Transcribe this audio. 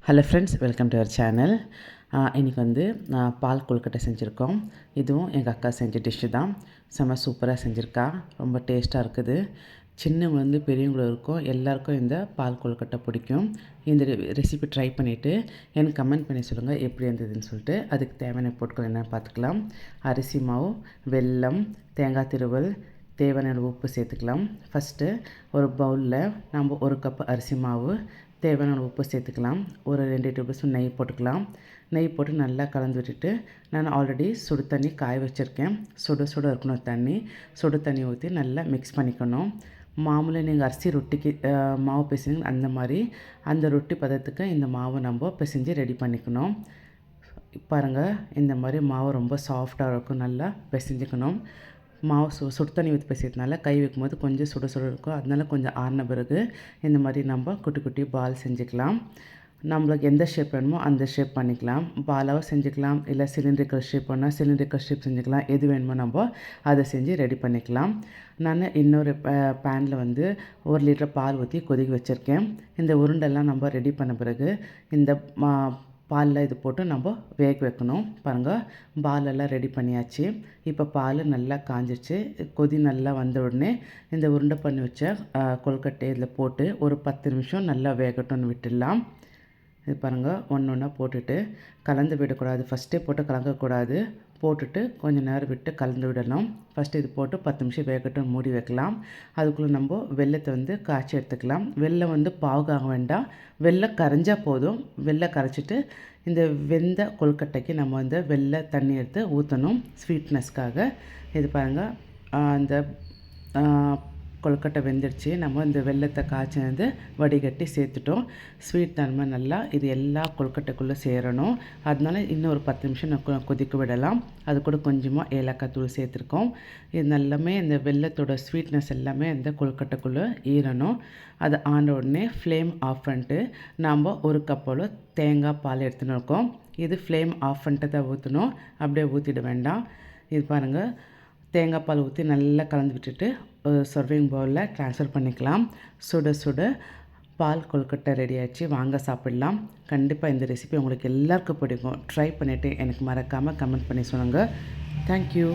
Hello friends, welcome to our channel. இன்றைக்கி வந்து பால் கொழுக்கட்டை செஞ்சுருக்கோம். இதுவும் எங்கள் அக்கா செஞ்ச டிஷ்ஷு தான். செம்ம சூப்பராக செஞ்சுருக்கா. ரொம்ப டேஸ்ட்டாக இருக்குது. சின்னவங்கலேருந்து பெரியவங்களும் இருக்கும், எல்லாேருக்கும் இந்த பால் கொழுக்கட்டை பிடிக்கும். இந்த ரெசிபி ட்ரை பண்ணிவிட்டு எனக்கு கமெண்ட் பண்ணி சொல்லுங்கள் எப்படி இருந்ததுன்னு சொல்லிட்டு. அதுக்கு தேவையான பொருட்கள் என்னென்னு பார்த்துக்கலாம். அரிசி மாவு, வெல்லம், தேங்காய் திருவல், தேவையான உப்பு சேர்த்துக்கலாம். ஃபஸ்ட்டு ஒரு பவுலில் நம்ம ஒரு கப்பு அரிசி மாவு, தேவையான உப்பு சேர்த்துக்கலாம். ஒரு 2 டேபிள் ஸ்பூன் நெய் போட்டுக்கலாம். நெய் போட்டு நல்லா கலந்து விட்டுட்டு, நான் ஆல்ரெடி சுடு தண்ணி காய வச்சுருக்கேன். சுட சுட இருக்கணும் தண்ணி. சுடு தண்ணி ஊற்றி நல்லா மிக்ஸ் பண்ணிக்கணும். மாமூலாக நீங்கள் அரிசி ரொட்டிக்கு மாவு பிசைங்க அந்த மாதிரி அந்த ரொட்டி பதத்துக்கு இந்த மாவை நம்ம பிசைஞ்சு ரெடி பண்ணிக்கணும். பாருங்கள், இந்த மாதிரி மாவு ரொம்ப சாஃப்டாக இருக்கும். நல்லா பிசைஞ்சிக்கணும். மாவு சுடு தண்ணி ஊற்றி பிசைறதுனால கை வைக்கும்போது கொஞ்சம் சுட சுட இருக்கும். அதனால கொஞ்சம் ஆறின பிறகு இந்த மாதிரி நம்ம குட்டி குட்டி பால் செஞ்சுக்கலாம். நம்மளுக்கு எந்த ஷேப் வேணுமோ அந்த ஷேப் பண்ணிக்கலாம். பாலாகவும் செஞ்சுக்கலாம், இல்லை சிலிண்ட்ரிக்கல் ஷேப் பண்ணால் சிலிண்ட்ரிக்கல் ஷேப் செஞ்சுக்கலாம். எது வேணுமோ நம்ம அதை செஞ்சு ரெடி பண்ணிக்கலாம். நான் இன்னொரு பேனில் வந்து 1 லிட்டர் பால் ஊற்றி கொதிக்க வச்சுருக்கேன். இந்த உருண்டெல்லாம் நம்ம ரெடி பண்ண பிறகு இந்த பாலில் இது போட்டு நம்ம வேக வைக்கணும். பாருங்கள், பாலெல்லாம் ரெடி பண்ணியாச்சு. இப்போ பால் நல்லா காஞ்சிச்சு. கொதி நல்லா வந்த உடனே இந்த உருண்டை பண்ணி வச்ச கொழுக்கட்டை இதில் போட்டு ஒரு 10 நிமிஷம் நல்லா வேகட்டும்னு விட்டுடலாம். இது பாருங்கள், ஒன்று ஒன்றா போட்டுட்டு கலந்து விடக்கூடாது. ஃபஸ்ட்டே போட்டு கலக்கக்கூடாது. போட்டுட்டு கொஞ்சம் நேரம் விட்டு கலந்து விடணும். ஃபஸ்ட்டு இது போட்டு 10 நிமிஷம் வேகட்டும் மூடி வைக்கலாம். அதுக்குள்ளே நம்ம வெல்லத்தை வந்து காய்ச்சி எடுத்துக்கலாம். வெல்லம் வந்து பாகுக்காக வேண்டாம், வெல்லம் கரைஞ்சால் போதும். வெல்லம் கரைச்சிட்டு இந்த வெந்த கொழுக்கட்டைக்கு நம்ம வந்து வெள்ளை தண்ணி எடுத்து ஊற்றணும் ஸ்வீட்னஸ்க்காக. இது பாருங்கள், அந்த கொழுக்கட்டை வெந்துடுச்சு. நம்ம இந்த வெல்லத்தை காய்ச்சினது வடிகட்டி சேர்த்துட்டோம். ஸ்வீட் தன்மை நல்லா இது எல்லா கொழுக்கட்டைக்குள்ளே சேரணும். அதனால இன்னும் ஒரு 10 நிமிஷம் கொதிக்க விடலாம். அது கூட கொஞ்சமாக ஏலக்காய் தூள் சேர்த்துருக்கோம். இது நல்லாமே இந்த வெல்லத்தோட ஸ்வீட்னஸ் எல்லாமே இந்த கொழுக்கட்டைக்குள்ளே ஈரணும். அது ஆன உடனே ஃப்ளேம் ஆஃப் பண்ணிட்டு நாம் ஒரு கப்போல் தேங்காய் பால் எடுத்துன்னு இருக்கோம். இது ஃப்ளேம் ஆஃப் பண்ணிட்டு தான் ஊற்றணும், அப்படியே ஊற்றிட வேண்டாம். இது பாருங்கள், தேங்காய் பால் ஊற்றி நல்லா கலந்து விட்டுட்டு சர்விங் பவுலில் ட்ரான்ஸ்ஃபர் பண்ணிக்கலாம். சுட சுட பால் கொழுக்கட்டை ரெடி ஆகிடுச்சு. வாங்க சாப்பிடலாம். கண்டிப்பாக இந்த ரெசிபி உங்களுக்கு எல்லாருக்கும் பிடிக்கும். ட்ரை பண்ணிவிட்டு எனக்கு மறக்காமல் கமெண்ட் பண்ணி சொல்லுங்கள். தேங்க்யூ.